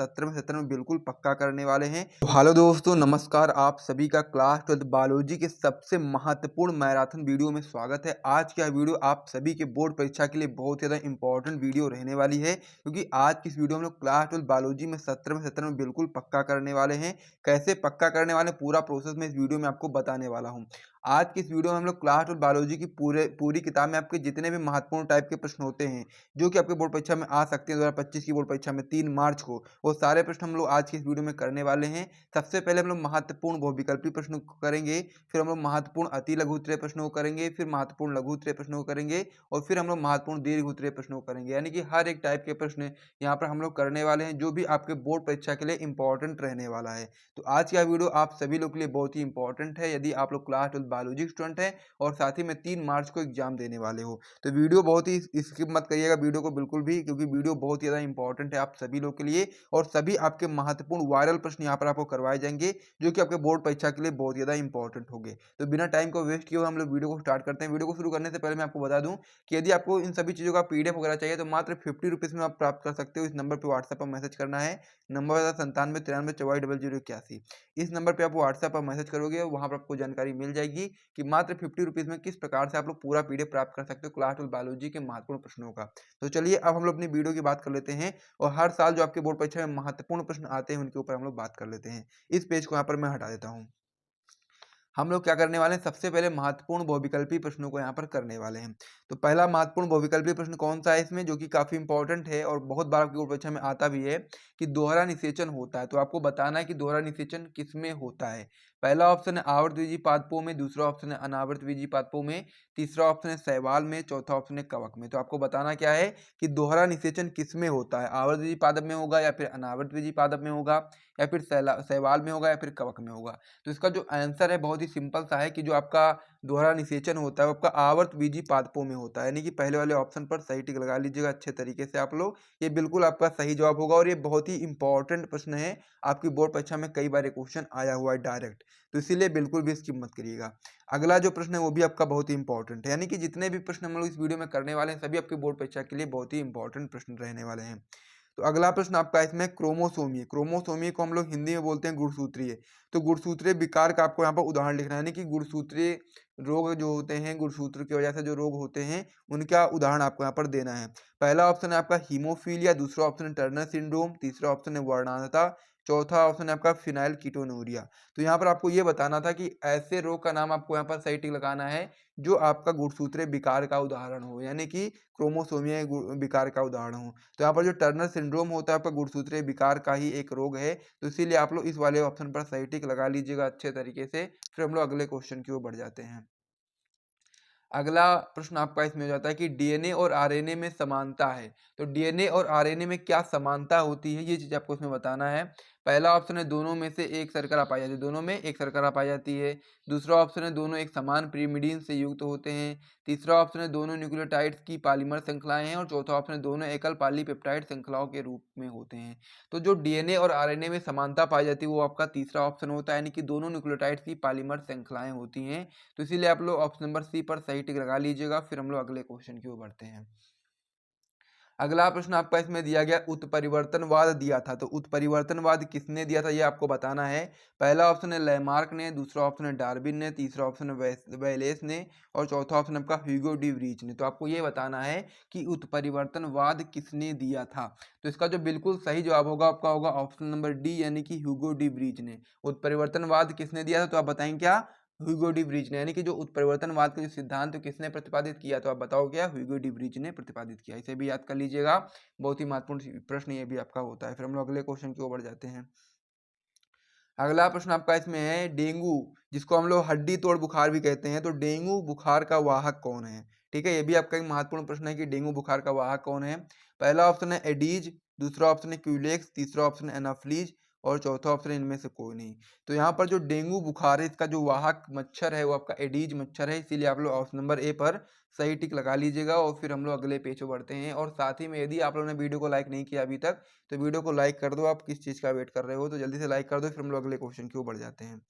17 में 17 में बिल्कुल पक्का करने वाले हैं। तो हेलो दोस्तों, नमस्कार। आप सभी का क्लास 12 बायोलॉजी के सबसे महत्वपूर्ण मैराथन वीडियो में स्वागत है। आज का वीडियो आप सभी के बोर्ड परीक्षा के लिए बहुत ज़्यादा इंपॉर्टेंट वीडियो रहने वाली है, क्योंकि आज की इस वीडियो में हम लोग क्लास 12 बायोलॉजी में 17 में बिल्कुल पक्का करने वाले हैं। कैसे पक्का करने वाले पूरा प्रोसेस में इस वीडियो में आपको बताने वाला हूँ। आज की इस वीडियो में हम लोग क्लास 12 बायोलॉजी की पूरी किताब में आपके जितने भी महत्वपूर्ण टाइप के प्रश्न होते हैं, जो कि आपके बोर्ड परीक्षा में आ सकते हैं 2025 की बोर्ड परीक्षा में 3 मार्च को, वो सारे प्रश्न हम लोग आज की इस वीडियो में करने वाले हैं। सबसे पहले हम लोग महत्वपूर्ण बहुविकल्पी प्रश्नों को करेंगे, फिर हम लोग महत्वपूर्ण अति लघु उत्तरीय प्रश्नों को करेंगे, फिर महत्वपूर्ण लघु उत्तरीय प्रश्नों को करेंगे और फिर हम लोग महत्वपूर्ण दीर्घ उत्तरीय प्रश्नों को करेंगे। यानी कि हर एक टाइप के प्रश्न यहाँ पर हम लोग करने वाले हैं, जो भी आपके बोर्ड परीक्षा के लिए इंपॉर्टेंट रहने वाला है। तो आज का वीडियो आप सभी लोग के लिए बहुत ही इंपॉर्टेंट है, यदि आप लोग क्लास 12 बायोलॉजी स्टूडेंट हैं और साथ ही में 3 मार्च को एग्जाम देने वाले हो। तो वीडियो बहुत ही स्किप मत करिएगा वीडियो को बिल्कुल भी, क्योंकि वीडियो बहुत ही ज़्यादा इंपॉर्टेंट है आप सभी लोग के लिए और सभी आपके महत्वपूर्ण वायरल प्रश्न यहाँ पर आपको करवाए जाएंगे, जो कि आपके बोर्ड परीक्षा के लिए बहुत ज़्यादा इंपॉर्टेंट होंगे। तो बिना टाइम को वेस्ट किए हम लोग वीडियो को स्टार्ट करते हैं। वीडियो को शुरू करने से पहले मैं आपको बता दूं कि यदि आपको इन सभी चीज़ों का पीडीएफ वगैरह चाहिए तो मात्र 50 रुपीज़ में आप प्राप्त कर सकते हो। इस नंबर पर व्हाट्सएप पर मैसेज करना है। नंबर है 97 93 44 0081। इस नंबर पर आप व्हाट्सएप पर मैसेज करोगे, वहाँ पर आपको जानकारी मिल जाएगी कि मात्र 50 रुपीज़ में किस प्रकार से आप लोग पूरा पीडीएफ प्राप्त कर सकते हो क्लास 12 बायोलॉजी के महत्वपूर्ण प्रश्नों का। तो चलिए अब हम लोग अपनी वीडियो की बात कर लेते हैं और हर साल जो आपके बोर्ड परीक्षा में महत्वपूर्ण प्रश्न आते हैं उनके ऊपर हम लोग बात कर लेते हैं। इस पेज को यहाँ पर मैं हटा देता हूँ। हम लोग क्या करने वाले हैं, सबसे पहले महत्वपूर्ण बहुविकल्पी प्रश्नों को यहाँ पर करने वाले हैं। तो पहला महत्वपूर्ण बहुविकल्पी प्रश्न कौन सा है इसमें, जो कि काफी इंपॉर्टेंट है और बहुत बार आपकी बोर्ड परीक्षा में आता भी है, कि दोहरा निषेचन होता है। तो आपको बताना है कि दोहरा निषेचन किसमें होता है। पहला ऑप्शन है आवर्तवीजी पादपों में, दूसरा ऑप्शन है अनावर्तवीजी पादपों में, तीसरा ऑप्शन है शैवाल में, चौथा ऑप्शन है कवक में। तो आपको बताना क्या है कि दोहरा निषेचन किसमें होता है, आवर्तवीजी पादप में होगा या फिर अनावर्तवीजी पादप में होगा या फिर शैवाल में होगा या फिर कवक में होगा। तो इसका जो आंसर है बहुत ही सिंपल सा है कि जो आपका दोहरा निषेचन होता है वो आपका आवर्तवीजी पादपों में होता है। यानी कि पहले वाले ऑप्शन पर सही टिक लगा लीजिएगा अच्छे तरीके से आप लोग, ये बिल्कुल आपका सही जवाब होगा और ये बहुत ही इंपॉर्टेंट प्रश्न है। आपकी बोर्ड परीक्षा में कई बार ये क्वेश्चन आया हुआ है डायरेक्ट, तो इसीलिए बिल्कुल भी स्किप मत करिएगा। अगला जो प्रश्न है वो भी आपका बहुत ही इंपॉर्टेंट है, यानी कि जितने भी प्रश्न हम लोग इस वीडियो में करने वाले हैं सभी आपके बोर्ड परीक्षा के लिए बहुत ही इंपॉर्टेंट प्रश्न रहने वाले हैं। तो अगला प्रश्न आपका इसमें क्रोमोसोमीय। क्रोमोसोमीय को हम लोग हिंदी में बोलते हैं गुणसूत्रीय। तो गुणसूत्रीय विकार का आपको यहाँ पर उदाहरण लिखना है, यानी कि गुणसूत्रीय रोग जो होते हैं, गुणसूत्र की वजह से जो रोग होते हैं उनका उदाहरण आपको यहाँ पर देना है। पहला ऑप्शन है आपका हीमोफीलिया, दूसरा ऑप्शन है टर्नर सिंड्रोम, तीसरा ऑप्शन है वर्णांधता, चौथा ऑप्शन है आपका फिनाइल कीटोनूरिया। तो यहाँ पर आपको ये बताना था कि ऐसे रोग का नाम आपको यहाँ पर सही टिक लगाना है जो आपका गुणसूत्रीय विकार का उदाहरण हो, यानी कि क्रोमोसोमीय विकार का उदाहरण हो। तो यहाँ पर जो टर्नर सिंड्रोम होता है आपका गुणसूत्रीय विकार का ही एक रोग है, तो इसीलिए आप लोग इस वाले ऑप्शन पर सही टिक लगा लीजिएगा अच्छे तरीके से। फिर हम लोग अगले क्वेश्चन की ओर बढ़ जाते हैं। अगला प्रश्न आपका इसमें हो जाता है कि डीएनए और आरएनए में समानता है। तो डीएनए और आरएनए में क्या समानता होती है, ये चीज आपको इसमें बताना है। पहला ऑप्शन है दोनों में से एक शर्करा पाई जाती है, दोनों में एक शर्करा पाई जाती है। दूसरा ऑप्शन है दोनों एक समान पिरिमिडीन से युक्त होते हैं। तीसरा ऑप्शन है दोनों न्यूक्लियोटाइड्स की पॉलीमर श्रृंखलाएं हैं और चौथा ऑप्शन है दोनों एकल पॉलीपेप्टाइड श्रृंखलाओं के रूप में होते हैं। तो जो डीएनए और आरएनए में समानता पाई जाती है वो आपका तीसरा ऑप्शन होता है, यानी कि दोनों न्यूक्लियोटाइड्स की पॉलीमर श्रृंखलाएं होती हैं। तो इसीलिए आप लोग ऑप्शन नंबर सी पर सही टिक लगा लीजिएगा। फिर हम लोग अगले क्वेश्चन की ओर बढ़ते हैं। अगला प्रश्न आपका इसमें दिया गया उत्परिवर्तनवाद दिया था। तो उत्परिवर्तनवाद किसने दिया था ये आपको बताना है। पहला ऑप्शन है लैमार्क ने, दूसरा ऑप्शन है डार्विन ने, तीसरा ऑप्शन है वेलेस ने और चौथा ऑप्शन आपका ह्यूगो डी व्रीच ने। तो आपको ये बताना है कि उत्परिवर्तनवाद किसने दिया था। तो इसका जो बिल्कुल सही जवाब होगा आपका होगा ऑप्शन नंबर डी, यानी कि ह्यूगो डी व्रीच ने। उत्परिवर्तनवाद किसने दिया था, तो आप बताएंगे क्या, ह्यूगो डी व्रीच ने। यानी कि जो उत्परिवर्तनवाद का जो सिद्धांत तो किसने प्रतिपादित किया, तो आप बताओ क्या, ह्यूगो डी व्रीच ने प्रतिपादित किया। इसे भी याद कर लीजिएगा, बहुत ही महत्वपूर्ण प्रश्न ये भी आपका होता है। फिर हम लोग अगले क्वेश्चन की ओर बढ़ जाते हैं। अगला प्रश्न आपका इसमें है डेंगू, जिसको हम लोग हड्डी तोड़ बुखार भी कहते हैं। तो डेंगू बुखार का वाहक कौन है। ठीक है, ये भी आपका एक महत्वपूर्ण प्रश्न है कि डेंगू बुखार का वाहक कौन है। पहला ऑप्शन है एडीज, दूसरा ऑप्शन है क्यूलेक्स, तीसरा ऑप्शन है एनाफ्लीज और चौथा ऑप्शन है इनमें से कोई नहीं। तो यहाँ पर जो डेंगू बुखार है इसका जो वाहक मच्छर है वो आपका एडीज मच्छर है, इसीलिए आप लोग ऑप्शन नंबर ए पर सही टिक लगा लीजिएगा। और फिर हम लोग अगले पेज पर बढ़ते हैं। और साथ ही में यदि आप लोगों ने वीडियो को लाइक नहीं किया अभी तक तो वीडियो को लाइक कर दो। आप किस चीज़ का वेट कर रहे हो, तो जल्दी से लाइक कर दो। फिर हम लोग अगले क्वेश्चन की ओर बढ़ जाते हैं।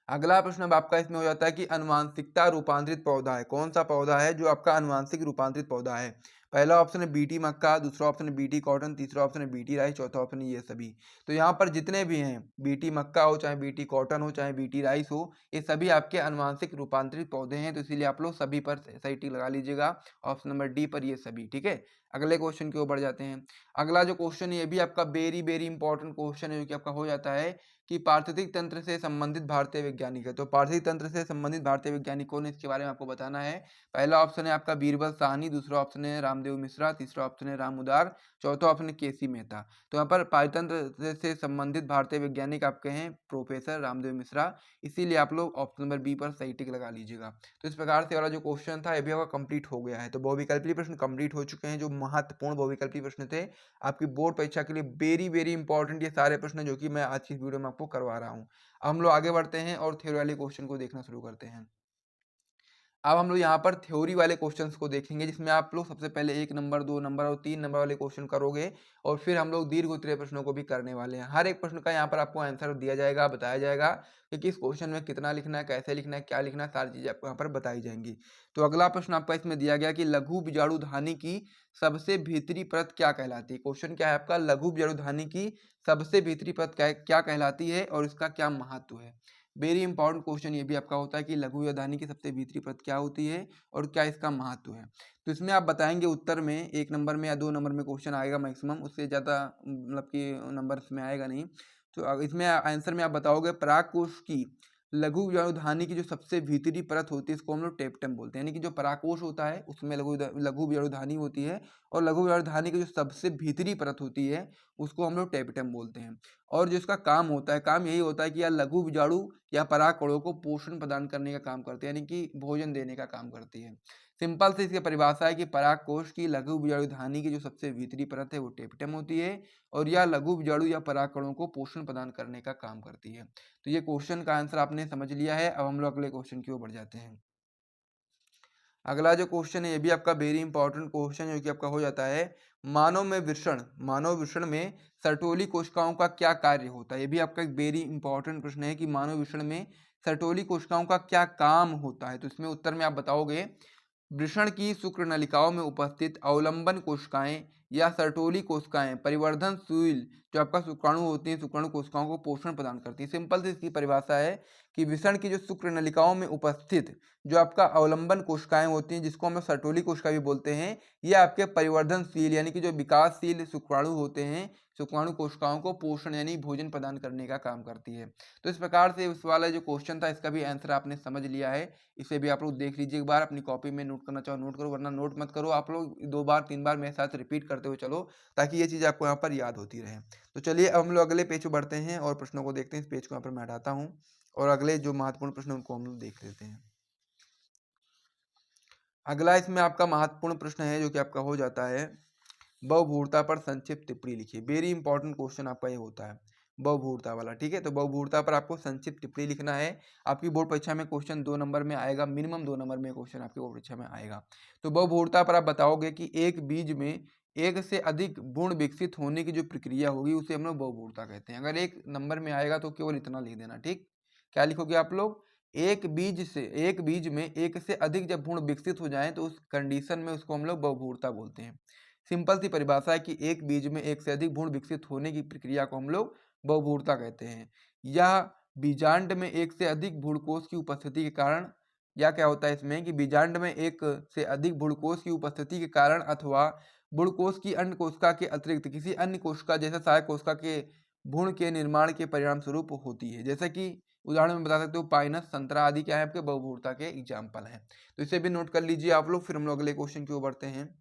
अगला प्रश्न अब आपका इसमें हो जाता है कि अनुवांशिकता रूपांतरित पौधा है, कौन सा पौधा है जो आपका अनुवांशिक रूपांतरित पौधा है। पहला ऑप्शन है बीटी मक्का, दूसरा ऑप्शन है बीटी कॉटन, तीसरा ऑप्शन है बीटी राइस, चौथा ऑप्शन है ये सभी। तो यहाँ पर जितने भी हैं, बीटी मक्का हो, चाहे बीटी कॉटन हो, चाहे बीटी राइस हो, ये सभी आपके अनुवांशिक रूपांतरित पौधे हैं, तो इसीलिए आप लोग सभी पर सही टिक लगा लीजिएगा। ऑप्शन नंबर डी पर ये सभी, ठीक है। अगले क्वेश्चन की ओर बढ़ जाते हैं। अगला जो क्वेश्चन है ये भी आपका वेरी इंपॉर्टेंट क्वेश्चन है, जो कि आपका हो जाता है कि पारिस्थितिक तंत्र से संबंधित भारतीय वैज्ञानिक है। तो पारिस्थितिक तंत्र से संबंधित भारतीय वैज्ञानिक कौन है, इसके बारे में आपको बताना है। पहला ऑप्शन है आपका बीरबल साहनी, दूसरा ऑप्शन है रामदेव मिश्रा, तीसरा ऑप्शन है राम उदार, चौथा ऑप्शन है केसी मेहता। तो यहाँ पर पारितंत्र से संबंधित भारतीय वैज्ञानिक आपके हैं प्रोफेसर रामदेव मिश्रा, इसीलिए आप लोग ऑप्शन नंबर बी पर सही टिक लगा लीजिएगा। तो इस प्रकार से वाला जो क्वेश्चन था ये भी आपका कंप्लीट हो गया है। तो बहुविकल्पीय प्रश्न कंप्लीट हो चुके हैं, जो महत्वपूर्ण बहुविकल्पीय प्रश्न थे आपकी बोर्ड परीक्षा के लिए वेरी इंपॉर्टेंट ये सारे प्रश्न जो कि मैं आज की वीडियो में आपको करवा रहा हूँ। अब हम लोग आगे बढ़ते हैं और थ्योरी वाले क्वेश्चन को देखना शुरू करते हैं। अब हम लोग यहाँ पर थ्योरी वाले क्वेश्चंस को देखेंगे, जिसमें आप लोग सबसे पहले 1 नंबर, 2 नंबर और 3 नंबर वाले क्वेश्चन करोगे, और फिर हम लोग दीर्घ उत्तरीय प्रश्नों को भी करने वाले हैं। हर एक प्रश्न का यहाँ पर आपको आंसर दिया जाएगा, बताया जाएगा कि किस क्वेश्चन में कितना लिखना है, कैसे लिखना है, क्या लिखना है, सारी चीजें आपको यहाँ पर बताई जाएंगी। तो अगला प्रश्न आपका इसमें दिया गया कि लघु बीजाणुधानी की सबसे भीतरी परत क्या कहलाती है। क्वेश्चन क्या है आपका, लघु बीजाणुधानी की सबसे भीतरी परत क्या कहलाती है और इसका क्या महत्व है। वेरी इंपॉर्टेंट क्वेश्चन ये भी आपका होता है कि लघु व्यवधानी की सबसे भीतरी परत क्या होती है और क्या इसका महत्व है। तो इसमें आप बताएंगे उत्तर में 1 नंबर में या 2 नंबर में क्वेश्चन आएगा मैक्सिमम, उससे ज़्यादा मतलब कि नंबर इसमें आएगा नहीं। तो इसमें आंसर में आप बताओगे पराग कोश की लघु व्यवधानी की जो सबसे भीतरी परत होती है इसको हम लोग टेप्टम बोलते हैं, यानी कि जो पराकोश होता है उसमें लघु व्यवधानी होती है, और लघु व्यवधानी की जो सबसे भीतरी परत होती है उसको हम लोग टेप्टम बोलते हैं। और जो इसका काम होता है, काम यही होता है कि यह लघु बीजाणु या परागकणों को पोषण प्रदान करने का काम करती है, यानी कि भोजन देने का काम करती है। सिंपल से इसकी परिभाषा है कि परागकोश की लघु बीजाणुधानी की जो सबसे भीतरी परत है वो टेप्टम होती है, और यह लघु बीजाणु या परागकणों को पोषण प्रदान करने का काम करती है। तो ये क्वेश्चन का आंसर आपने समझ लिया है। अब हम लोग अगले क्वेश्चन की ओर बढ़ जाते हैं। अगला जो क्वेश्चन है ये भी आपका वेरी इंपॉर्टेंट क्वेश्चन है, जो कि आपका हो जाता है मानव वृषण में सर्टोली कोशिकाओं का क्या कार्य होता है। ये भी आपका एक वेरी इंपॉर्टेंट प्रश्न है कि मानव वृषण में सर्टोली कोशिकाओं का क्या काम होता है। तो इसमें उत्तर में आप बताओगे वृषण की शुक्र नलिकाओं में उपस्थित अवलंबन कोशिकाएं या सर्टोली कोशिकाएं परिवर्धनशील जो आपका शुक्राणु होती हैं, शुक्राणु कोशिकाओं को पोषण प्रदान करती है। सिंपल से इसकी परिभाषा है कि वृषण की जो शुक्र नलिकाओं में उपस्थित जो आपका अवलंबन कोशिकाएं होती हैं, जिसको हम सर्टोली कोशिका भी बोलते हैं, ये आपके परिवर्धनशील यानी कि जो विकासशील शुक्राणु होते हैं, शुक्राणु कोशिकाओं को पोषण यानी भोजन प्रदान करने का काम करती है। तो इस प्रकार से इस वाला जो क्वेश्चन था इसका भी आंसर आपने समझ लिया है। इसे भी आप लोग देख लीजिए एक बार, अपनी कॉपी में नोट करना चाहो नोट करो, वरना नोट मत करो। आप लोग 2 बार 3 बार मेरे साथ रिपीट करते हुए चलो, ताकि ये चीज़ आपको यहाँ पर याद होती रहे। तो चलिए अब हम लोग अगले पेज पर बढ़ते हैं और प्रश्नों को देखते हैं। इस पेज को यहाँ पर मैं हटाता हूँ और अगले जो महत्वपूर्ण प्रश्न उनको हम लोग देख लेते हैं। अगला इसमें आपका महत्वपूर्ण प्रश्न है, जो कि आपका हो जाता है बहुभूरता पर संक्षिप्त टिप्पणी लिखिए। वेरी इंपॉर्टेंट क्वेश्चन आपका ये होता है बहुभूरता वाला, ठीक है। तो बहुभूरता पर आपको संक्षिप्त टिप्पणी लिखना है। आपकी बोर्ड परीक्षा में क्वेश्चन 2 नंबर में आएगा, मिनिमम 2 नंबर में क्वेश्चन आपकी बोर्ड परीक्षा में आएगा। तो बहुभूरता पर आप बताओगे कि एक बीज में एक से अधिक भ्रूण विकसित होने की जो प्रक्रिया होगी उसे हम लोग बहुभूरता कहते हैं। अगर 1 नंबर में आएगा तो केवल इतना लिख देना, ठीक। क्या लिखोगे आप लोग, एक बीज में एक से अधिक जब भ्रूण विकसित हो जाएं तो उस कंडीशन में उसको हम लोग बहुभूरता बोलते हैं। सिंपल सी परिभाषा है कि एक बीज में एक से अधिक भ्रूण विकसित होने की प्रक्रिया को हम लोग बहुभूरता कहते हैं। यह बीजांड में एक से अधिक भ्रूणकोश की उपस्थिति के कारण, या क्या होता है इसमें कि बीजांड में एक से अधिक भ्रूणकोश की उपस्थिति के कारण अथवा भ्रूणकोश की अन्य कोशिका के अतिरिक्त किसी अन्य कोशिका जैसे सहायक कोशिका के भ्रूण के निर्माण के परिणाम स्वरूप होती है। जैसे कि उदाहरण में बता सकते हो पाइनस, संतरा आदि क्या है आपके बहुभूरता के एग्जाम्पल हैं। तो इसे भी नोट कर लीजिए आप लोग। फिर हम लोग अगले क्वेश्चन की ओर बढ़ते हैं।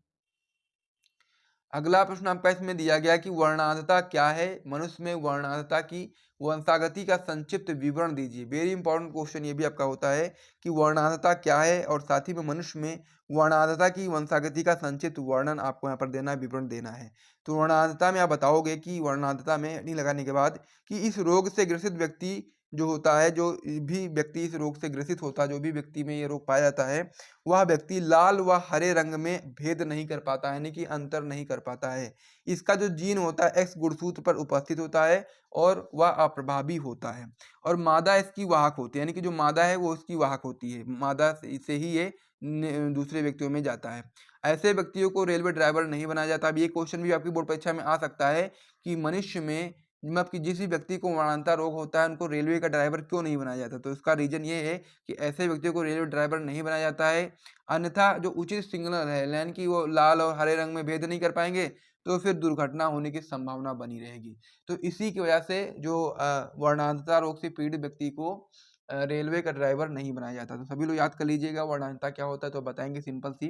अगला प्रश्न आपका इसमें दिया गया कि वर्णांधता क्या है, मनुष्य में वर्णांधता की वंशागति का संक्षिप्त विवरण दीजिए। वेरी इंपॉर्टेंट क्वेश्चन ये भी आपका होता है कि वर्णांधता क्या है, और साथ ही में मनुष्य में वर्णांधता की वंशागति का संक्षिप्त वर्णन आपको यहाँ पर देना है, विवरण देना है। तो वर्णांधता में आप बताओगे कि वर्णांधता में नहीं लगाने के बाद कि इस रोग से ग्रसित व्यक्ति जो होता है, जो भी व्यक्ति इस रोग से ग्रसित होता है, जो भी व्यक्ति में ये रोग पाया जाता है, वह व्यक्ति लाल व हरे रंग में भेद नहीं कर पाता है, यानी कि अंतर नहीं कर पाता है। इसका जो जीन होता है एक्स गुणसूत्र पर उपस्थित होता है और वह अप्रभावी होता है, और मादा इसकी वाहक होती है, यानी कि जो मादा है वो उसकी वाहक होती है, मादा से ही ये दूसरे व्यक्तियों में जाता है। ऐसे व्यक्तियों को रेलवे ड्राइवर नहीं बनाया जाता। अब ये क्वेश्चन भी आपकी बोर्ड परीक्षा में आ सकता है कि मनुष्य में मतलब कि जिस भी व्यक्ति को मरणांतक रोग होता है उनको रेलवे का ड्राइवर क्यों नहीं बनाया जाता। तो इसका रीजन ये है कि ऐसे व्यक्तियों को रेलवे ड्राइवर नहीं बनाया जाता है। अन्यथा जो उचित सिग्नल है यानी कि वो लाल और हरे रंग में भेद नहीं कर पाएंगे तो फिर दुर्घटना होने की संभावना बनी रहेगी। तो इसी की वजह से जो वर्णांतता रोग से पीड़ित व्यक्ति को रेलवे का ड्राइवर नहीं बनाया जाता। तो सभी लोग याद कर लीजिएगा वर्णांतता क्या होता है। तो बताएंगे सिंपल सी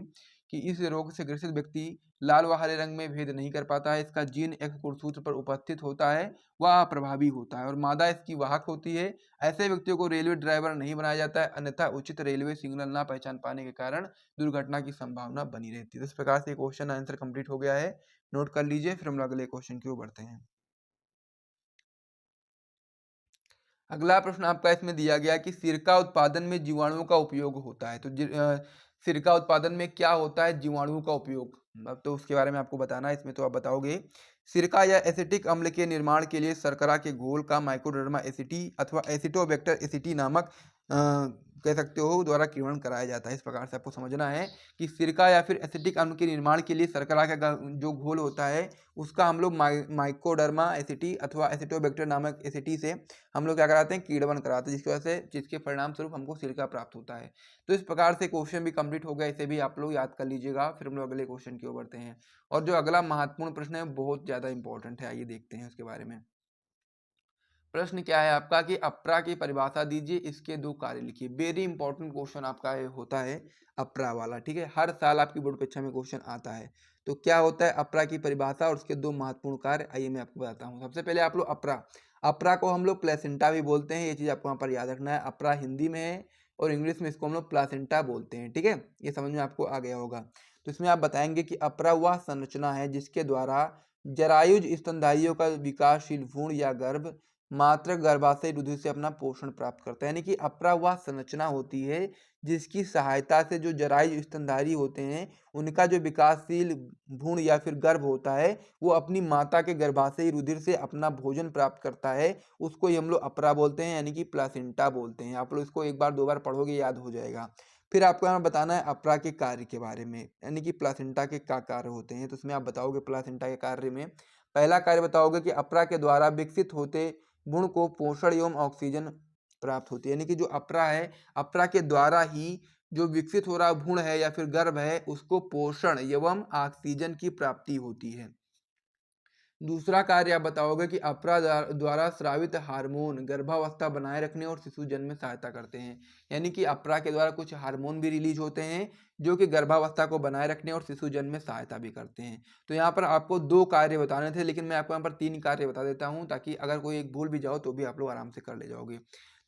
कि इस रोग से ग्रसित व्यक्ति लाल व हरे रंग में भेद नहीं कर पाता है। इसका जीन एक्स गुणसूत्र पर उपस्थित होता है वह अप्रभावी होता है और मादा इसकी वाहक होती है। ऐसे व्यक्तियों को रेलवे ड्राइवर नहीं बनाया जाता है, अन्यथा उचित रेलवे सिग्नल ना पहचान पाने के कारण दुर्घटना की संभावना बनी रहती है। तो इस प्रकार से क्वेश्चन आंसर कंप्लीट हो गया है। नोट कर लीजिए, फिर हम अगले क्वेश्चन की ओर बढ़ते हैं। अगला प्रश्न आपका इसमें दिया गया कि सिरका उत्पादन में जीवाणुओं का उपयोग होता है। तो सिरका उत्पादन में क्या होता है? जीवाणुओं का उपयोग। अब तो उसके बारे में आपको बताना है, इसमें तो आप बताओगे। सिरका या एसिटिक अम्ल के निर्माण के लिए शर्करा के घोल का माइक्रोडर्मा एसिटी अथवा एसिटोबैक्टर एसिटी नामक कह सकते हो द्वारा किण्वन कराया जाता है। इस प्रकार से आपको समझना है कि सिरका या फिर एसिटिक अम्ल के निर्माण के लिए शर्करा का जो घोल होता है उसका हम लोग माइकोडर्मा एसिटी अथवा एसिटोबैक्टर नामक एसिटी से हम लोग क्या कराते हैं? किण्वन कराते हैं, जिसकी वजह से जिसके परिणाम स्वरूप हमको सिरका प्राप्त होता है। तो इस प्रकार से क्वेश्चन भी कंप्लीट हो गया, इसे भी आप लोग याद कर लीजिएगा। फिर हम लोग अगले क्वेश्चन की ओर बढ़ते हैं और जो अगला महत्वपूर्ण प्रश्न है बहुत ज्यादा इंपॉर्टेंट है। आइए देखते हैं उसके बारे में। प्रश्न क्या है आपका कि अप्रा की परिभाषा दीजिए, इसके दो कार्य लिखिए। वेरी इंपॉर्टेंट क्वेश्चन आपका होता है अप्रा वाला, ठीक है। हर साल आपकी बोर्ड परीक्षा में क्वेश्चन आता है। तो क्या होता है अप्रा की परिभाषा और उसके दो महत्वपूर्ण कार्य, आइए मैं आपको बताता हूँ। सबसे पहले आप लोग अप्रा, अप्रा को हम लोग प्लेसेंटा भी बोलते हैं, ये चीज आपको यहाँ पर याद रखना है। अप्रा हिंदी में है और इंग्लिश में इसको हम लोग प्लासेंटा बोलते हैं, ठीक है। ये समझ में आपको आ गया होगा। तो इसमें आप बताएंगे कि अप्रा वह संरचना है जिसके द्वारा जरायुज स्तनधारियों का विकासशील भ्रूण या गर्भ मात्र गर्भाशय रुधिर से अपना पोषण प्राप्त करता है। यानी कि अप्रा वह संरचना होती है जिसकी सहायता से जो जरायु स्तनधारी होते हैं उनका जो विकासशील भ्रूण या फिर गर्भ होता है वो अपनी माता के गर्भाशय रुधिर से अपना भोजन प्राप्त करता है। उसको ही हम लोग अप्रा बोलते हैं, यानी कि प्लासेंटा बोलते हैं। आप लोग इसको एक बार दो बार पढ़ोगे याद हो जाएगा। फिर आपको यहाँ बताना है अप्रा के कार्य के बारे में, यानी कि प्लासेंटा के क्या कार्य होते हैं। तो उसमें आप बताओगे प्लासेंटा के कार्य में पहला कार्य बताओगे कि अप्रा के द्वारा विकसित होते भ्रूण को पोषण एवं ऑक्सीजन प्राप्त होती है। यानी कि जो अप्रा है, अप्रा के द्वारा ही जो विकसित हो रहा भ्रूण है या फिर गर्भ है उसको पोषण एवं ऑक्सीजन की प्राप्ति होती है। दूसरा कार्य आप बताओगे कि अप्रा द्वारा स्रावित हार्मोन गर्भावस्था बनाए रखने और शिशु जन्म में सहायता करते हैं। यानी कि अप्रा के द्वारा कुछ हार्मोन भी रिलीज होते हैं जो कि गर्भावस्था को बनाए रखने और शिशु जन्म में सहायता भी करते हैं। तो यहाँ पर आपको दो कार्य बताने थे, लेकिन मैं आपको यहाँ पर तीन कार्य बता देता हूँ ताकि अगर कोई एक भूल भी जाओ तो भी आप लोग आराम से कर ले जाओगे।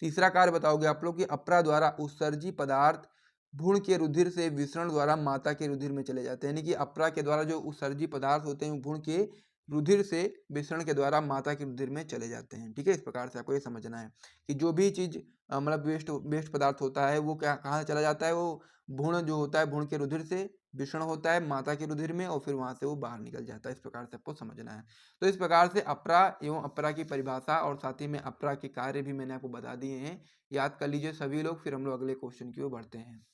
तीसरा कार्य बताओगे आप लोग कि अप्रा द्वारा उत्सर्जी पदार्थ भ्रूण के रुधिर से विसरण द्वारा माता के रुधिर में चले जाते हैं। यानी कि अप्रा के द्वारा जो उत्सर्जी पदार्थ होते हैं भ्रूण के रुधिर से विसरण के द्वारा माता के रुधिर में चले जाते हैं, ठीक है। इस प्रकार से आपको ये समझना है कि जो भी चीज मतलब वेस्ट वेस्ट पदार्थ होता है वो क्या कहाँ चला जाता है, वो भ्रूण जो होता है भ्रूण के रुधिर से विसरण होता है माता के रुधिर में और फिर वहां से वो बाहर निकल जाता है। इस प्रकार से आपको समझना है। तो इस प्रकार से अप्रा एवं अप्रा की परिभाषा और साथ ही में अप्रा के कार्य भी मैंने आपको बता दिए हैं, याद कर लीजिए सभी लोग। फिर हम लोग अगले क्वेश्चन की ओर बढ़ते हैं।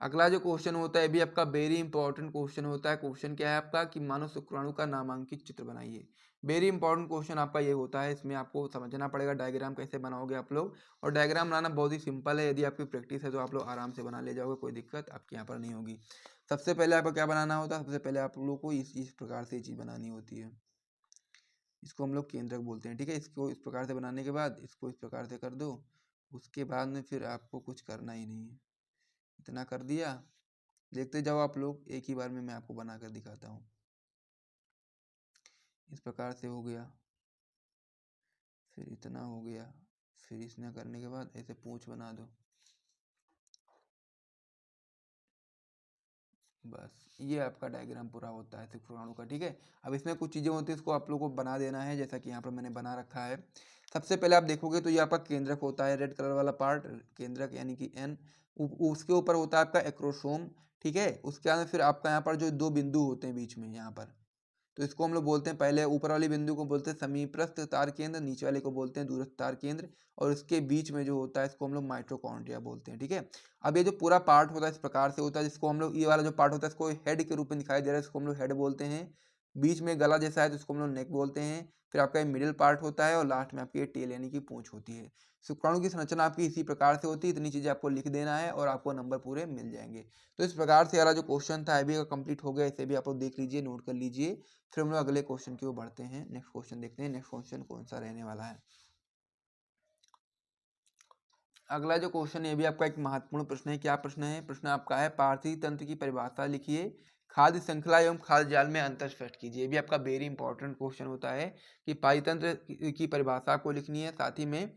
अगला जो क्वेश्चन होता है भी आपका वेरी इंपॉर्टेंट क्वेश्चन होता है। क्वेश्चन क्या है आपका कि मानव शुक्राणु का नामांकित चित्र बनाइए। वेरी इंपॉर्टेंट क्वेश्चन आपका ये होता है। इसमें आपको समझना पड़ेगा डायग्राम कैसे बनाओगे आप लोग, और डायग्राम बनाना बहुत ही सिंपल है। यदि आपकी प्रैक्टिस है तो आप लोग आराम से बना ले जाओगे, कोई दिक्कत आपके यहाँ पर नहीं होगी। सबसे पहले आपको क्या बनाना होता है, सबसे पहले आप लोग को इस प्रकार से चीज़ बनानी होती है। इसको हम लोग केंद्रक बोलते हैं, ठीक है। इसको इस प्रकार से बनाने के बाद इसको इस प्रकार से कर दो। उसके बाद में फिर आपको कुछ करना ही नहीं है, इतना कर दिया। देखते जाओ आप लोग, एक ही बार में मैं आपको बना कर दिखाता हूँ। इस प्रकार से हो गया, फिर इतना हो गया, फिर इतना करने के बाद ऐसे पूंछ बना दो। बस ये आपका डायग्राम पूरा होता है शुक्राणु का, ठीक है। अब इसमें कुछ चीज़ें होती है इसको आप लोगों को बना देना है, जैसा कि यहाँ पर मैंने बना रखा है। सबसे पहले आप देखोगे तो ये आपका केंद्रक होता है, रेड कलर वाला पार्ट केंद्रक यानी कि एन। उसके ऊपर होता है आपका एक्रोसोम, ठीक है। उसके बाद फिर आपका यहाँ पर जो दो बिंदु होते हैं बीच में यहाँ पर तो इसको हम लोग बोलते हैं, पहले ऊपर वाले बिंदु को बोलते हैं समीपस्थ तार केंद्र, नीचे वाले को बोलते हैं दूरस्थ तार केंद्र, और इसके बीच में जो होता है इसको हम लोग माइटोकॉन्ड्रिया बोलते हैं। ठीक है, अब ये जो पूरा पार्ट होता है इस प्रकार से होता है, जिसको हम लोग, ये वाला जो पार्ट होता है इसको हेड के रूप में दिखाई दे रहा है, इसको हम लोग हेड बोलते हैं। बीच में गला जैसा है तो इसको हम लोग नेक बोलते हैं। फिर आपका ये मिडिल पार्ट होता है और लास्ट में आपकी टेल यानी कि पूंछ होती है। शुक्राणु की संरचना आपकी इसी प्रकार से होती है, इतनी चीजें आपको लिख देना है और आपको नंबर पूरे मिल जाएंगे। तो इस प्रकार से यार जो क्वेश्चन था अभी कंप्लीट हो गया, इसे भी आप लोग देख लीजिए, नोट कर लीजिए। फिर हम लोग अगले क्वेश्चन की ओर बढ़ते हैं। नेक्स्ट क्वेश्चन देखते हैं, नेक्स्ट क्वेश्चन कौन सा रहने वाला है। अगला जो क्वेश्चन है ये भी आपका एक महत्वपूर्ण प्रश्न है। क्या प्रश्न है? प्रश्न आपका है पारसी तंत्र की परिभाषा लिखिए, खाद्य श्रृंखला एवं खाद्य जाल में अंतर स्पष्ट कीजिए। ये भी आपका वेरी इंपॉर्टेंट क्वेश्चन होता है कि पारितंत्र की परिभाषा को लिखनी है, साथ ही में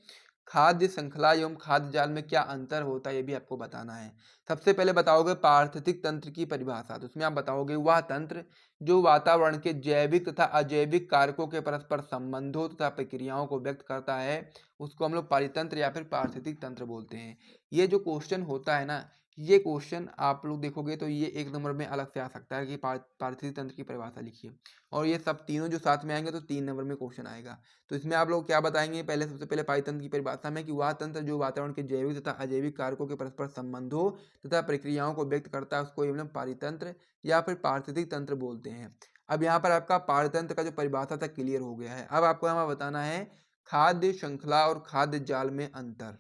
खाद्य श्रृंखला एवं खाद्य जाल में क्या अंतर होता है ये भी आपको बताना है। सबसे पहले बताओगे पारिस्थितिक तंत्र की परिभाषा, तो उसमें आप बताओगे वह तंत्र जो वातावरण के जैविक तथा अजैविक कारकों के परस्पर संबंधों तथा प्रक्रियाओं को व्यक्त करता है, उसको हम लोग पारितंत्र या फिर पारिस्थितिक तंत्र बोलते हैं। ये जो क्वेश्चन होता है ना, ये क्वेश्चन आप लोग देखोगे तो ये एक नंबर में अलग से आ सकता है कि पारिस्थितिक तंत्र की परिभाषा लिखिए, और ये सब तीनों जो साथ में आएंगे तो 3 नंबर में क्वेश्चन आएगा। तो इसमें आप लोग क्या बताएंगे, पहले सबसे पहले पारितंत्र की परिभाषा में कि वह तंत्र जो वातावरण के जैविक तथा अजैविक कारकों के परस्पर संबंधों तथा प्रक्रियाओं को व्यक्त करता है उसको हम लोग पारितंत्र या फिर पारिस्थितिक तंत्र बोलते हैं। अब यहाँ पर आपका पारितंत्र का जो परिभाषा था क्लियर हो गया है। अब आपको यहाँ बताना है खाद्य श्रृंखला और खाद्य जाल में अंतर।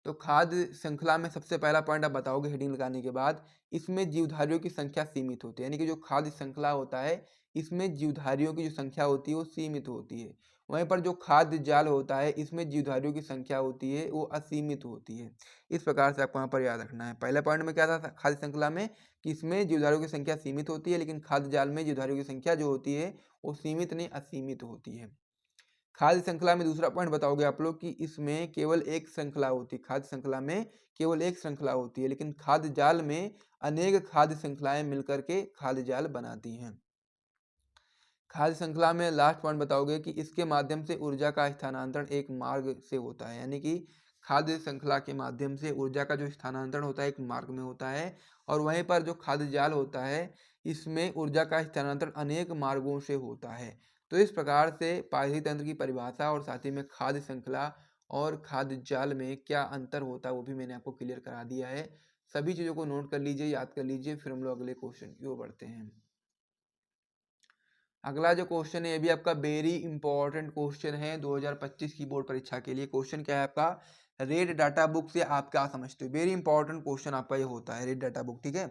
तो खाद्य श्रृंखला में सबसे पहला पॉइंट आप बताओगे हेडिंग लगाने के बाद, इसमें जीवधारियों की संख्या सीमित होती है, यानी कि जो खाद्य श्रृंखला होता है इसमें जीवधारियों की जो संख्या होती है वो सीमित होती है। वहीं पर जो खाद्य जाल होता है इसमें जीवधारियों की संख्या होती है वो असीमित होती है। इस प्रकार से आपको यहाँ पर याद रखना है। पहले पॉइंट में क्या था खाद्य श्रृंखला में कि इसमें जीवधारियों की संख्या सीमित होती है, लेकिन खाद्य जाल में जीवधारियों की संख्या जो होती है वो सीमित नहीं असीमित होती है। खाद्य श्रृंखला में दूसरा पॉइंट बताओगे आप लोग कि इसमें केवल एक श्रृंखला होती है, खाद्य श्रृंखला में केवल एक श्रृंखला होती है, लेकिन खाद्य जाल में अनेक खाद्य श्रृंखलाएं मिलकर के खाद्य जाल बनाती हैं। खाद्य श्रृंखला में लास्ट पॉइंट बताओगे कि इसके माध्यम से ऊर्जा का स्थानांतरण एक मार्ग से होता है, यानी कि खाद्य श्रृंखला के माध्यम से ऊर्जा का जो स्थानांतरण होता है एक मार्ग में होता है, और वहीं पर जो खाद्य जाल होता है इसमें ऊर्जा का स्थानांतरण अनेक मार्गों से होता है। तो इस प्रकार से पारिस्थितिक तंत्र की परिभाषा और साथ ही में खाद्य श्रृंखला और खाद्य जाल में क्या अंतर होता है वो भी मैंने आपको क्लियर करा दिया है। सभी चीज़ों को नोट कर लीजिए, याद कर लीजिए, फिर हम लोग अगले क्वेश्चन की ओर बढ़ते हैं। अगला जो क्वेश्चन है ये भी आपका वेरी इंपॉर्टेंट क्वेश्चन है 2025 की बोर्ड परीक्षा के लिए। क्वेश्चन क्या है आपका, रेड डाटा बुक से आप क्या समझते हो। वेरी इंपॉर्टेंट क्वेश्चन आपका ये होता है, रेड डाटा बुक। ठीक है,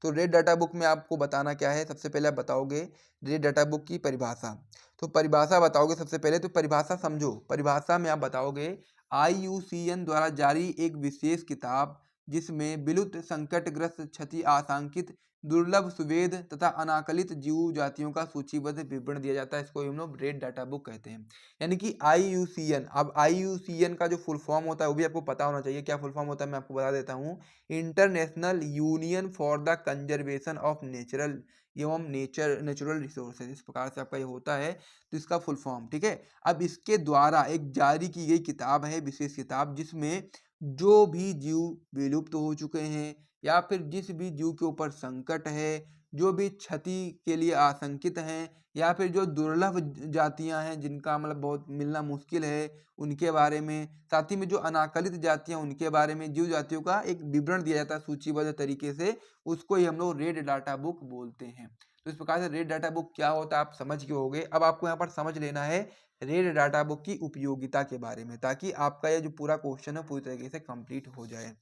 तो रेड डाटा बुक में आपको बताना क्या है, सबसे पहले आप बताओगे रेड डाटा बुक की परिभाषा। तो परिभाषा बताओगे सबसे पहले, तो परिभाषा समझो। परिभाषा में आप बताओगे IUCN द्वारा जारी एक विशेष किताब जिसमें विलुप्त संकटग्रस्त क्षति आशंकित दुर्लभ सुवेद तथा अनाकलित जीव जातियों का सूचीबद्ध विवरण दिया जाता है, इसको हम लोग रेड डाटा बुक कहते हैं। यानी कि IUCN, अब IUCN का जो फुल फॉर्म होता है वो भी आपको पता होना चाहिए। क्या फुल फॉर्म होता है मैं आपको बता देता हूँ, international union for the conservation of natural एवं नेचुरल रिसोर्सेज, इस प्रकार से आपका ये होता है। तो इसका फुल फॉर्म, ठीक है। अब इसके द्वारा एक जारी की गई किताब है, विशेष किताब, जिसमें जो भी जीव विलुप्त हो चुके हैं या फिर जिस भी जीव के ऊपर संकट है, जो भी क्षति के लिए आशंकित हैं, या फिर जो दुर्लभ जातियां हैं जिनका मतलब बहुत मिलना मुश्किल है उनके बारे में, साथ ही में जो अनाकलित जातियां उनके बारे में, जीव जातियों का एक विवरण दिया जाता है सूचीबद्ध तरीके से, उसको ही हम लोग रेड डाटा बुक बोलते हैं। तो इस प्रकार से रेड डाटा बुक क्या होता है आप समझ गए होंगे। अब आपको यहाँ पर समझ लेना है रेड डाटा बुक की उपयोगिता के बारे में, ताकि आपका ये जो पूरा क्वेश्चन है पूरी तरीके से कंप्लीट हो जाए।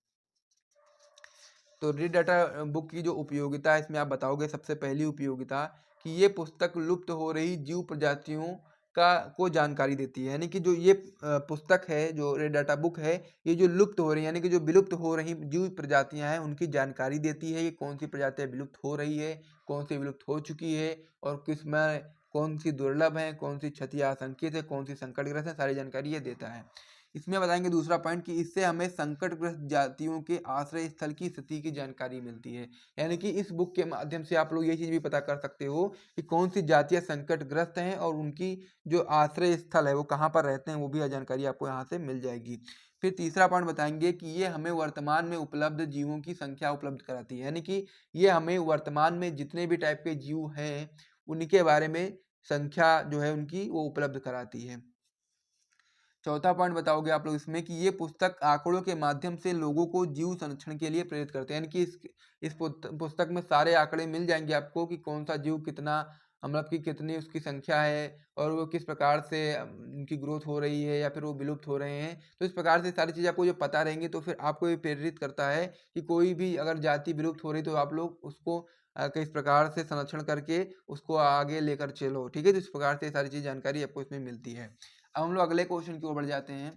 तो रेड डाटा बुक की जो उपयोगिता है इसमें आप बताओगे सबसे पहली उपयोगिता कि ये पुस्तक लुप्त हो रही जीव प्रजातियों का को जानकारी देती है। यानी कि जो ये पुस्तक है, जो रेड डाटा बुक है, ये जो लुप्त हो रही है यानी कि जो विलुप्त हो रही जीव प्रजातियां हैं उनकी जानकारी देती है। ये कौन सी प्रजातियां विलुप्त हो रही है, कौन सी विलुप्त हो चुकी है, और किस में कौन सी दुर्लभ है, कौन सी क्षति आशंकित है, कौन सी संकटग्रस्त है, सारी जानकारी ये देता है। इसमें बताएंगे दूसरा पॉइंट कि इससे हमें संकटग्रस्त जातियों के आश्रय स्थल की स्थिति की जानकारी मिलती है। यानी कि इस बुक के माध्यम से आप लोग ये चीज भी पता कर सकते हो कि कौन सी जातियां संकटग्रस्त हैं और उनकी जो आश्रय स्थल है वो कहाँ पर रहते हैं, वो भी जानकारी आपको यहाँ से मिल जाएगी। फिर तीसरा पॉइंट बताएंगे कि ये हमें वर्तमान में उपलब्ध जीवों की संख्या उपलब्ध कराती है। यानी कि ये हमें वर्तमान में जितने भी टाइप के जीव हैं उन्हीं के बारे में संख्या जो है उनकी वो उपलब्ध कराती है। चौथा पॉइंट बताओगे आप लोग इसमें कि ये पुस्तक आंकड़ों के माध्यम से लोगों को जीव संरक्षण के लिए प्रेरित करते हैं, यानी कि इस पुस्तक में सारे आंकड़े मिल जाएंगे आपको कि कौन सा जीव कितना, मतलब कि कितनी उसकी संख्या है और वो किस प्रकार से उनकी ग्रोथ हो रही है या फिर वो विलुप्त हो रहे हैं। तो इस प्रकार से सारी चीज़ आपको जो पता रहेंगी तो फिर आपको ये प्रेरित करता है कि कोई भी अगर जाति विलुप्त हो रही तो आप लोग उसको किस प्रकार से संरक्षण करके उसको आगे लेकर चलो, ठीक है। तो इस प्रकार से सारी चीज़ जानकारी आपको इसमें मिलती है। अब हम लोग अगले क्वेश्चन की ओर बढ़ जाते हैं।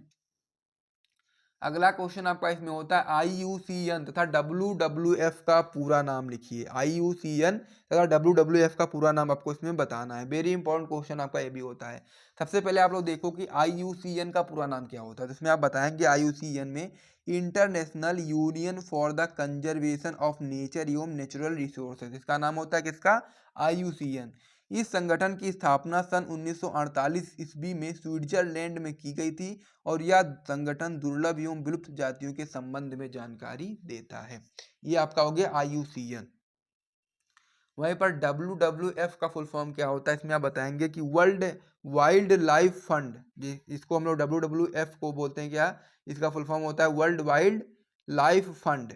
अगला क्वेश्चन आपका इसमें होता है IUCN तथा WWF का पूरा नाम लिखिए। IUCN तथा WWF का पूरा नाम आपको इसमें बताना है। वेरी इंपॉर्टेंट क्वेश्चन आपका ये भी होता है। सबसे पहले आप लोग देखो कि IUCN का पूरा नाम क्या होता है। तो इसमें आप बताएंगे IUCN में international union for the conservation of nature एवं नेचुरल रिसोर्सेज, इसका नाम होता है किसका? IUCN। इस संगठन की स्थापना सन 1948 ईस्वी में स्विट्जरलैंड में की गई थी और यह संगठन दुर्लभ एवं विलुप्त जातियों के संबंध में जानकारी देता है। ये आपका हो गया IUCN। वहीं पर WWF का फुल फॉर्म क्या होता है, इसमें आप बताएंगे कि वर्ल्ड वाइल्ड लाइफ फंड, इसको हम लोग WWF को बोलते हैं क्या? इसका फुल फॉर्म होता है वर्ल्ड वाइल्ड लाइफ फंड,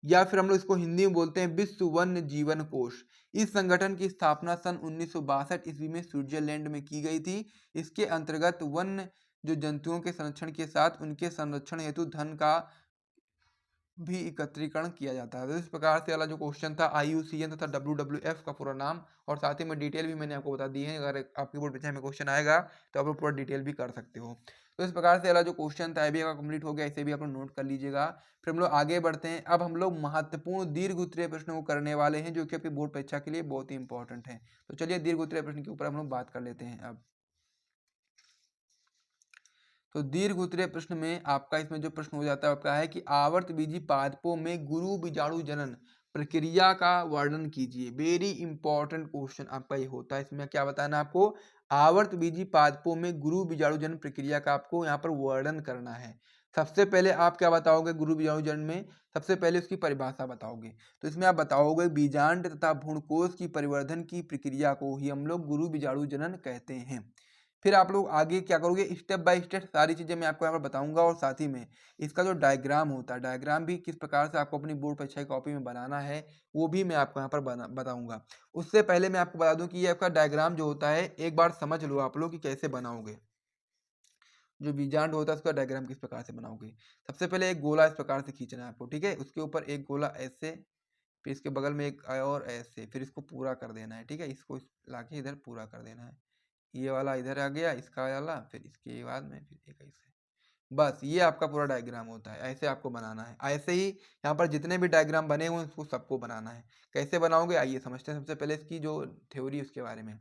या फिर हम लोग इसको हिंदी में बोलते हैं विश्व वन्य जीवन कोष। इस संगठन की स्थापना सन 1962 ईस्वी में स्विट्जरलैंड में की गई थी। इसके अंतर्गत वन्य जो जंतुओं के संरक्षण के साथ उनके संरक्षण हेतु धन का भी एकत्रीकरण किया जाता है। तो इस प्रकार से वाला जो क्वेश्चन था IUCN तथा WWF का पूरा नाम और साथ ही में डिटेल भी मैंने आपको बता दी है। अगर आपके बोर्ड परीक्षा में क्वेश्चन आएगा तो आप लोग पूरा डिटेल भी कर सकते हो। तो इस प्रकार से वाला जो क्वेश्चन था ये भी कंप्लीट हो गया, इसे भी आप लोग नोट कर लीजिएगा। फिर हम लोग आगे बढ़ते हैं। अब हम लोग महत्वपूर्ण दीर्घ उत्तरीय प्रश्नों को करने वाले हैं जो कि आपकी बोर्ड परीक्षा के लिए बहुत ही इंपॉर्टेंट है। तो चलिए दीर्घ उत्तरीय प्रश्न के ऊपर हम लोग बात कर लेते हैं। अब तो दीर्घ उत्तरीय प्रश्न में आपका इसमें जो प्रश्न हो जाता है आपका है कि आवर्त बीजी पादपों में गुरु बीजाणु जनन प्रक्रिया का वर्णन कीजिए। वेरी इंपॉर्टेंट क्वेश्चन आपका ये होता है। इसमें क्या बताना है आपको? आवर्त बीजी पादपों में गुरु बीजाणु जनन प्रक्रिया का आपको यहाँ पर वर्णन करना है। सबसे पहले आप क्या बताओगे गुरु बीजाणु जनन में? सबसे पहले उसकी परिभाषा बताओगे। तो इसमें आप बताओगे बीजांड तथा भ्रूणकोश की परिवर्धन की प्रक्रिया को ही हम लोग गुरु बीजाणु जनन कहते हैं। फिर आप लोग आगे क्या करोगे, स्टेप बाय स्टेप सारी चीज़ें मैं आपको यहाँ पर बताऊंगा और साथ ही में इसका जो डायग्राम होता है, डायग्राम भी किस प्रकार से आपको अपनी बोर्ड परीक्षा की कॉपी में बनाना है वो भी मैं आपको यहाँ पर बताऊंगा। उससे पहले मैं आपको बता दूं कि ये आपका डायग्राम जो होता है एक बार समझ लो आप लोग कि कैसे बनाओगे। जो बीजांड होता है उसका डायग्राम किस प्रकार से बनाओगे। सबसे पहले एक गोला इस प्रकार से खींचना है आपको, ठीक है। उसके ऊपर एक गोला ऐसे, फिर इसके बगल में एक और ऐसे, फिर इसको पूरा कर देना है, ठीक है। इसको लाके इधर पूरा कर देना है। ये वाला इधर आ गया, इसका वाला, फिर इसके बाद में फिर एक ऐसे। बस ये आपका पूरा डायग्राम होता है। ऐसे आपको बनाना है। ऐसे ही यहाँ पर जितने भी डायग्राम बने हुए हैं उसको सबको बनाना है। कैसे बनाओगे आइए समझते हैं। सबसे पहले इसकी जो थ्योरी उसके बारे में।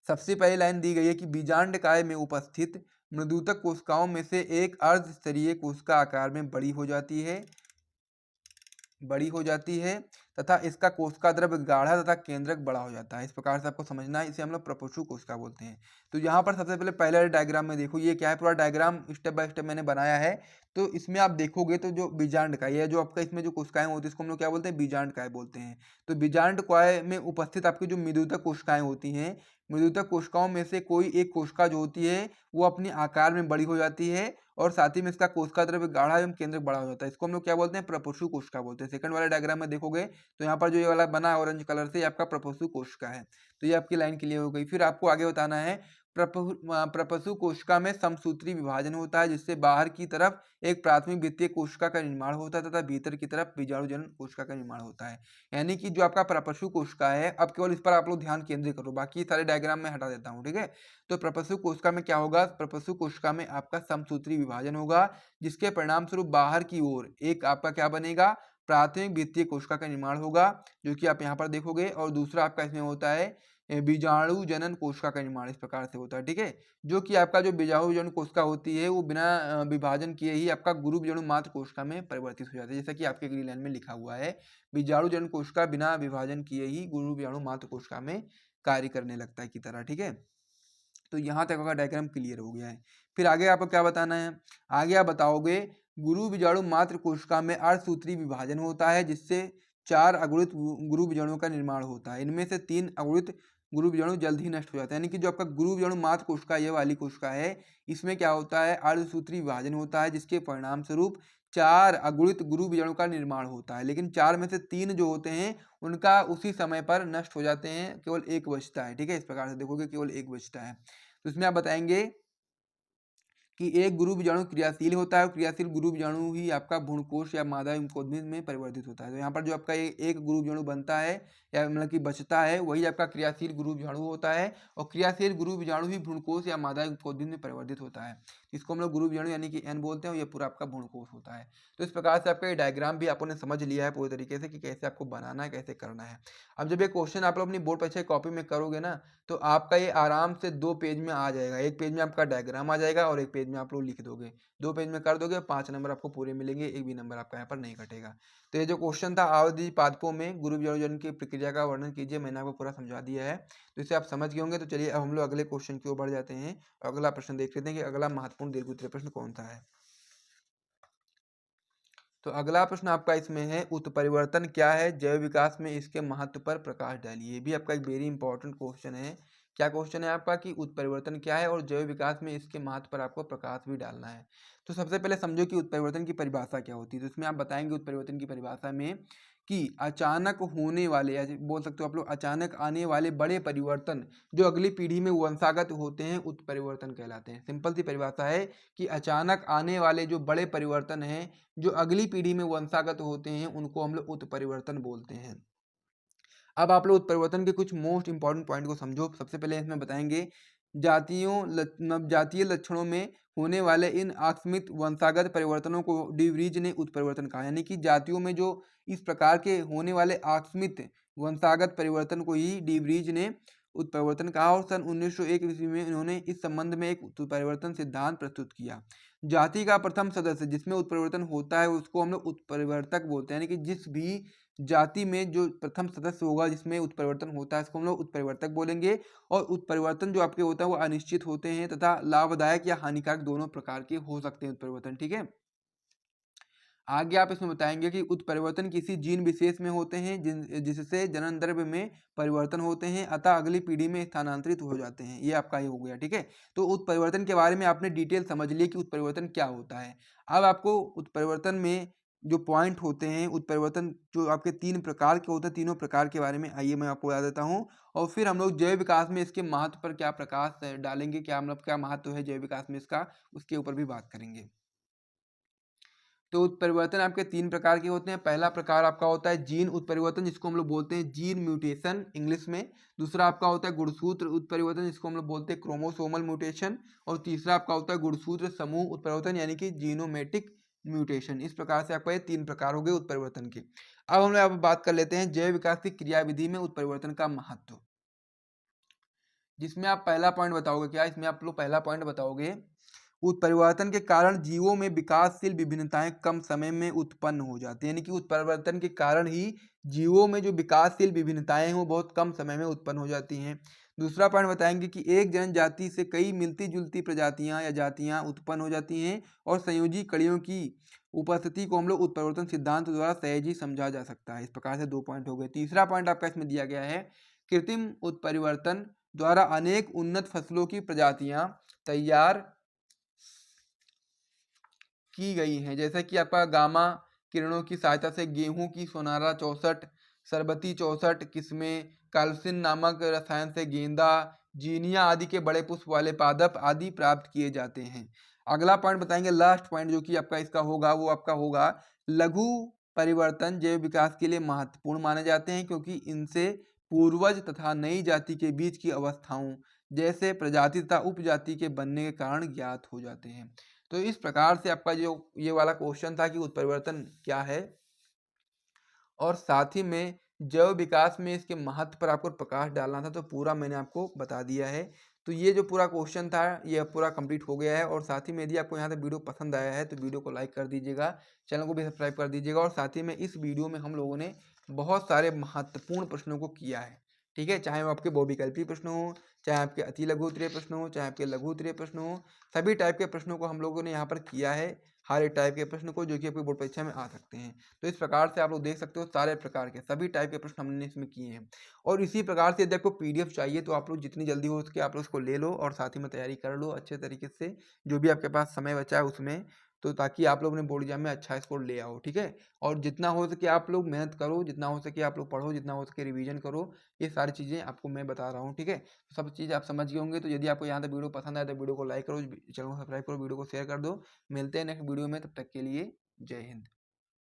सबसे पहली लाइन दी गई है कि बीजांड काय में उपस्थित मृदुतक कोशिकाओं में से एक अर्ध स्तरीय कोशिका आकार में बड़ी हो जाती है तथा इसका कोशिका द्रव्य गाढ़ा तथा केंद्रक बड़ा हो जाता है। इस प्रकार से आपको समझना है। इसे हम लोग प्रपोषु कोशिका बोलते हैं। तो यहाँ पर सबसे पहले पहले डायग्राम में देखो ये क्या है, पूरा डायग्राम स्टेप बाय स्टेप मैंने बनाया है। तो इसमें आप देखोगे तो जो बीजांड काय, ये जो आपका इसमें जो कोशिकाएं होती है इसको हम लोग क्या बोलते हैं? बीजांड काय बोलते हैं। तो बीजांड काय में उपस्थित आपकी जो मृदुतक कोशिकाएं होती हैं, मृदुतक कोशिकाओं में से कोई एक कोशिका जो होती है वो अपनी आकार में बड़ी हो जाती है और साथ ही में इसका कोशिका द्रव्य गाढ़ा एवं केंद्रक बड़ा हो जाता है। इसको हम लोग क्या बोलते हैं? प्रपोषु कोशिका बोलते हैं। सेकंड वाले डायग्राम में देखोगे तो यहाँ पर जो ये वाला बना है ऑरेंज कलर से, ये आपका प्रपोषु कोशिका है। तो ये आपकी लाइन क्लियर हो गई। फिर आपको आगे बताना है प्रपोषु कोशिका में समसूत्री विभाजन होता है जिससे बाहर की तरफ एक प्राथमिक वित्तीय कोशिका का निर्माण होता है तथा भीतर की तरफ बीजाणुजनन कोशिका का निर्माण होता है। यानी कि जो आपका प्रपोषु कोशिका है, अब केवल इस पर आप लोग ध्यान केंद्रित करो, बाकी सारे डायग्राम में हटा देता हूँ, ठीक है। तो प्रपोषु कोशिका में क्या होगा? प्रपोषु कोशिका में आपका समसूत्री विभाजन होगा जिसके परिणाम स्वरूप बाहर की ओर एक आपका क्या बनेगा? प्राथमिक वित्तीय कोशिका का निर्माण होगा जो कि आप यहाँ पर देखोगे। और दूसरा आपका इसमें होता है बीजाणु जनन कोशिका का निर्माण। इस प्रकार से होता है, ठीक है। जो कि आपका जो बीजाणु जनन कोशिका होती है वो बिना विभाजन किए ही आपका गुरु बीजाणु मात्र कोशिका में परिवर्तित हो जाती है। जैसा कि आपके अगली लाइन में लिखा हुआ है, बीजाणु जनन कोशिका बिना विभाजन किए ही गुरु बीजाणु मात्र कोशिका में कार्य करने लगता है की तरह, ठीक है। तो यहाँ तक का डायग्राम क्लियर हो गया है। फिर आगे आपको क्या बताना है? आगे आप बताओगे गुरु बीजाणु मात्र कोशिका में अर्धसूत्री विभाजन होता है जिससे 4 अगुणित गुरु बीजाणुओं का निर्माण होता है। इनमें से 3 अगुणित गुरु बीजाणु जल्द ही नष्ट हो जाते हैं। यानी कि जो आपका गुरु बीजाणु मात्र कोशिका, ये वाली कोशिका है, इसमें क्या होता है, अर्धसूत्री विभाजन होता है, जिसके परिणाम स्वरूप 4 अगुणित गुरु बीजाणु का निर्माण होता है। लेकिन 4 में से 3 जो होते हैं उनका उसी समय पर नष्ट हो जाते हैं, केवल 1 बचता है। ठीक है, इस प्रकार से देखोगे केवल 1 बचता है। तो इसमें आप बताएंगे कि एक गुरु बीजाणु क्रियाशील होता है और क्रियाशील गुरु बीजाणु ही आपका भ्रूणकोश या मादा इम्कोद्मिद में परिवर्तित होता है। तो यहाँ पर जो आपका एक गुरु बीजाणु बनता है या मतलब कि बचता है, वही आपका क्रियाशील गुरु बीजाणु होता है और क्रियाशील गुरु बीजाणु ही भ्रूणकोश या मादा इम्कोद्मिद में परिवर्तित होता है। इसको हम लोग गुरु बीजाणु यानी कि एन बोलते हैं और ये पूरा आपका भ्रूणकोश होता है। तो इस प्रकार से आपका ये डायग्राम भी आपने समझ लिया है पूरी तरीके से कि कैसे आपको बनाना है, कैसे करना है। अब जब ये क्वेश्चन आप लोग अपनी बोर्ड परीक्षा की कॉपी में करोगे ना, तो आपका ये आराम से 2 पेज में आ जाएगा। एक पेज में आपका डायग्राम आ जाएगा और एक पेज में आप लोग लिख दोगे। 2 पेज में कर दोगे, 5 नंबर आपको पूरे मिलेंगे, एक भी नंबर आपका यहाँ पर नहीं कटेगा। तो ये जो क्वेश्चन था, आवधिक पादपों में गुरु बीजाणु जन्म की प्रक्रिया का वर्णन कीजिए, मैंने आपको पूरा समझा दिया है। तो इसे आप समझ गए होंगे। तो चलिए अब हम लोग अगले क्वेश्चन की ओर बढ़ जाते हैं और अगला प्रश्न देख लेते हैं कि अगला महत्वपूर्ण दीर्घ उत्तरीय प्रश्न कौन सा है। तो अगला प्रश्न आपका इसमें है, उत्परिवर्तन क्या है, जैव विकास में इसके महत्व पर प्रकाश डालिए। ये भी आपका एक वेरी इंपॉर्टेंट क्वेश्चन है। क्या क्वेश्चन है आपका कि उत्परिवर्तन क्या है और जैव विकास में इसके महत्व पर आपको प्रकाश भी डालना है। तो सबसे पहले समझो कि उत्परिवर्तन की परिभाषा क्या होती है। तो इसमें आप बताएंगे उत्परिवर्तन की परिभाषा में कि अचानक होने वाले, या बोल सकते हो आप लोग अचानक आने वाले बड़े परिवर्तन जो अगली पीढ़ी में वंशागत होते हैं, उत्परिवर्तन कहलाते हैं। सिंपल सी परिभाषा है कि अचानक आने वाले जो बड़े परिवर्तन हैं जो अगली पीढ़ी में वंशागत होते हैं, उनको हम लोग उत्परिवर्तन बोलते हैं। अब आप लोग उत्परिवर्तन के कुछ मोस्ट इंपॉर्टेंट पॉइंट को समझो। सबसे पहले इसमें बताएंगे नवजातीय लक्षणों में होने वाले इन आकस्मिक वंशागत परिवर्तनों को डी वरीज ने उत्परिवर्तन कहा। यानी कि जातियों में जो इस प्रकार के होने वाले आकस्मिक वंशागत परिवर्तन को ही डी वरीज ने उत्परिवर्तन कहा और सन 1901 ईस्वी में इन्होंने इस संबंध में एक उत्परिवर्तन सिद्धांत प्रस्तुत किया। जाति का प्रथम सदस्य जिसमें उत्परिवर्तन होता है उसको हम लोग उत्परिवर्तक बोलते हैं। यानी कि जिस भी जाति में जो प्रथम सदस्य होगा जिसमें उत्परिवर्तन होता है, इसको हम लोग उत्परिवर्तक बोलेंगे। और उत्परिवर्तन जो आपके होता है वो अनिश्चित होते हैं तथा लाभदायक या हानिकारक दोनों प्रकार के हो सकते हैं उत्परिवर्तन। ठीक है, आगे आप इसमें बताएंगे कि उत्परिवर्तन किसी जीन विशेष में होते हैं जिससे जनन द्रव्य में परिवर्तन होते हैं अतः अगली पीढ़ी में स्थानांतरित हो जाते हैं। ये आपका ये हो गया। ठीक है, तो उत्परिवर्तन के बारे में आपने डिटेल समझ लिया कि उत्परिवर्तन क्या होता है। अब आपको उत्परिवर्तन में जो पॉइंट होते हैं, उत्परिवर्तन जो आपके 3 प्रकार के होते हैं, तीनों प्रकार के बारे में आइए मैं आपको बता देता हूँ और फिर हम लोग जैव विकास में इसके महत्व पर क्या प्रकाश डालेंगे, क्या मतलब क्या महत्व है जैव विकास में इसका, उसके ऊपर भी बात करेंगे। तो उत्परिवर्तन आपके 3 प्रकार के होते हैं। पहला प्रकार आपका होता है जीन उत्परिवर्तन, जिसको हम लोग बोलते हैं जीन म्यूटेशन इंग्लिश में। दूसरा आपका होता है गुणसूत्र उत्परिवर्तन, जिसको हम लोग बोलते हैं क्रोमोसोमल म्यूटेशन। और तीसरा आपका होता है गुणसूत्र समूह उत्परिवर्तन यानी कि जीनोमेटिक म्यूटेशन। इस प्रकार से आपका ये 3 प्रकार हो गए उत्परिवर्तन के। अब हम लोग बात कर लेते हैं जैव विकास की क्रियाविधि में उत्परिवर्तन का महत्व, जिसमें आप पहला पॉइंट बताओगे। क्या इसमें आप लोग पहला पॉइंट बताओगे, उत्परिवर्तन के कारण जीवों में विकासशील विभिन्नताएं कम समय में उत्पन्न हो जाती है। यानी कि उत्परिवर्तन के कारण ही जीवों में जो विकासशील विभिन्नताएं हैं वो बहुत कम समय में उत्पन्न हो जाती हैं। दूसरा पॉइंट बताएंगे कि एक जनजाति से कई मिलती जुलती प्रजातियां या जातियां उत्पन्न हो जाती हैं और संयोजी कड़ियों की उपस्थिति को हम लोग उत्परिवर्तन सिद्धांत द्वारा सहज ही समझा जा सकता है। इस प्रकार से 2 पॉइंट हो गए। तीसरा पॉइंट आपका इसमें दिया गया है, कृत्रिम उत्परिवर्तन द्वारा अनेक उन्नत फसलों की प्रजातियां तैयार की गई हैं। जैसे कि आपका गामा किरणों की सहायता से गेहूं की सोनारा 64, सरबती 64 किस्में, काल्सिन नामक रसायन से गेंदा, जीनिया आदि के बड़े पुष्प वाले पादप आदि प्राप्त किए जाते हैं। अगला पॉइंट बताएंगे, लास्ट पॉइंट जो कि आपका इसका होगा वो आपका होगा लघु परिवर्तन जैव विकास के लिए महत्वपूर्ण माने जाते हैं क्योंकि इनसे पूर्वज तथा नई जाति के बीच की अवस्थाओं जैसे प्रजाति तथा उपजाति के बनने के कारण ज्ञात हो जाते हैं। तो इस प्रकार से आपका जो ये वाला क्वेश्चन था कि उत्परिवर्तन क्या है और साथ ही में जैव विकास में इसके महत्व पर आपको प्रकाश डालना था, तो पूरा मैंने आपको बता दिया है। तो ये जो पूरा क्वेश्चन था ये पूरा कंप्लीट हो गया है। और साथ ही में यदि आपको यहाँ तक वीडियो पसंद आया है तो वीडियो को लाइक कर दीजिएगा, चैनल को भी सब्सक्राइब कर दीजिएगा। और साथ ही में इस वीडियो में हम लोगों ने बहुत सारे महत्वपूर्ण प्रश्नों को किया है। ठीक है, चाहे वो आपके बहुविकल्पी प्रश्न हो, चाहे आपके अति लघु उत्तरीय प्रश्न हो, चाहे आपके लघु उत्तरीय प्रश्न हो, सभी टाइप के प्रश्नों को हम लोगों ने यहाँ पर किया है। हर एक टाइप के प्रश्न को जो कि आपकी बोर्ड परीक्षा में आ सकते हैं। तो इस प्रकार से आप लोग देख सकते हो सारे प्रकार के सभी टाइप के प्रश्न हमने इसमें किए हैं। और इसी प्रकार से यदि आपको पीडीएफ चाहिए तो आप लोग जितनी जल्दी हो सके आप लोग उसको ले लो और साथ ही में तैयारी कर लो अच्छे तरीके से, जो भी आपके पास समय बचा है उसमें, तो ताकि आप लोग अपने बोर्ड एग्जाम में अच्छा स्कोर ले आओ, ठीक है? और जितना हो सके आप लोग मेहनत करो, जितना हो सके आप लोग पढ़ो, जितना हो सके रिवीजन करो, ये सारी चीज़ें आपको मैं बता रहा हूँ, ठीक है? सब चीज़ आप समझ गए होंगे, तो यदि आपको यहाँ तक वीडियो पसंद आए तो वीडियो को लाइक करो, चैनल को सब्सक्राइब करो, वीडियो को शेयर कर दो। मिलते हैं नेक्स्ट वीडियो में, तब तक के लिए जय हिंद।